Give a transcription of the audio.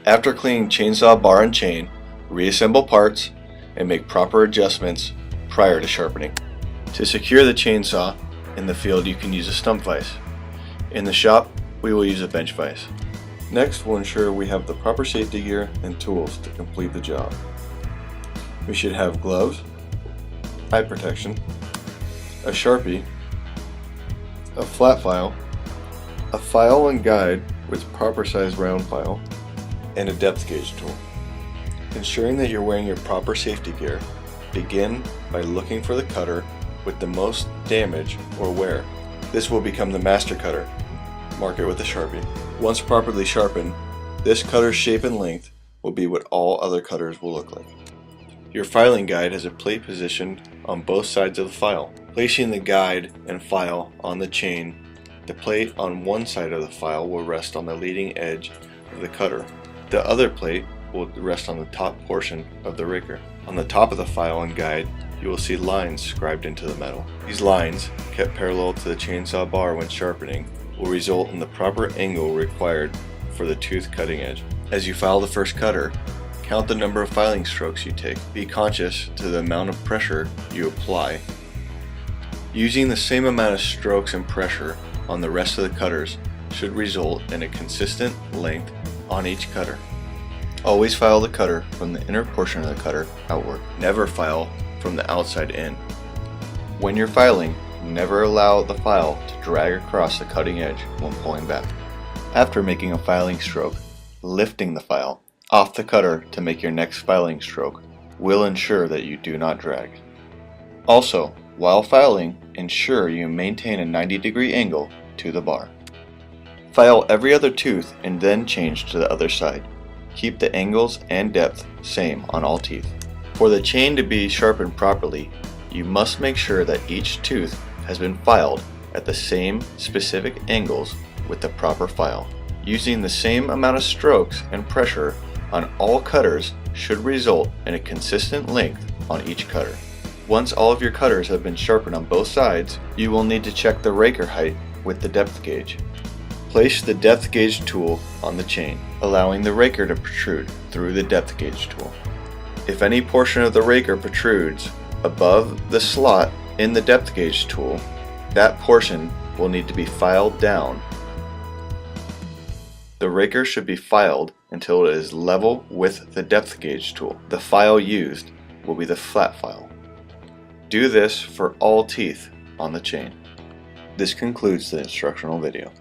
After cleaning chainsaw bar and chain, reassemble parts and make proper adjustments prior to sharpening. To secure the chainsaw, in the field you can use a stump vise. In the shop, we will use a bench vise. Next, we'll ensure we have the proper safety gear and tools to complete the job. We should have gloves, eye protection, a Sharpie, a flat file, a file and guide with proper size round file, and a depth gauge tool. Ensuring that you're wearing your proper safety gear, begin by looking for the cutter with the most damage or wear. This will become the master cutter. Mark it with a Sharpie. Once properly sharpened, this cutter's shape and length will be what all other cutters will look like. Your filing guide has a plate positioned on both sides of the file. Placing the guide and file on the chain, the plate on one side of the file will rest on the leading edge of the cutter. The other plate will rest on the top portion of the raker. On the top of the file and guide, you will see lines scribed into the metal. These lines, kept parallel to the chainsaw bar when sharpening, will result in the proper angle required for the tooth cutting edge. As you file the first cutter, count the number of filing strokes you take. Be conscious to the amount of pressure you apply. Using the same amount of strokes and pressure on the rest of the cutters should result in a consistent length on each cutter. Always file the cutter from the inner portion of the cutter outward. Never file from the outside in. When you're filing, never allow the file to drag across the cutting edge when pulling back. After making a filing stroke, lifting the file off the cutter to make your next filing stroke will ensure that you do not drag. Also, while filing, ensure you maintain a 90-degree angle to the bar. File every other tooth and then change to the other side. Keep the angles and depth same on all teeth. For the chain to be sharpened properly, you must make sure that each tooth has been filed at the same specific angles with the proper file. Using the same amount of strokes and pressure on all cutters should result in a consistent length on each cutter. Once all of your cutters have been sharpened on both sides, you will need to check the raker height with the depth gauge. Place the depth gauge tool on the chain, allowing the raker to protrude through the depth gauge tool. If any portion of the raker protrudes above the slot in the depth gauge tool, that portion will need to be filed down. The raker should be filed until it is level with the depth gauge tool. The file used will be the flat file. Do this for all teeth on the chain. This concludes the instructional video.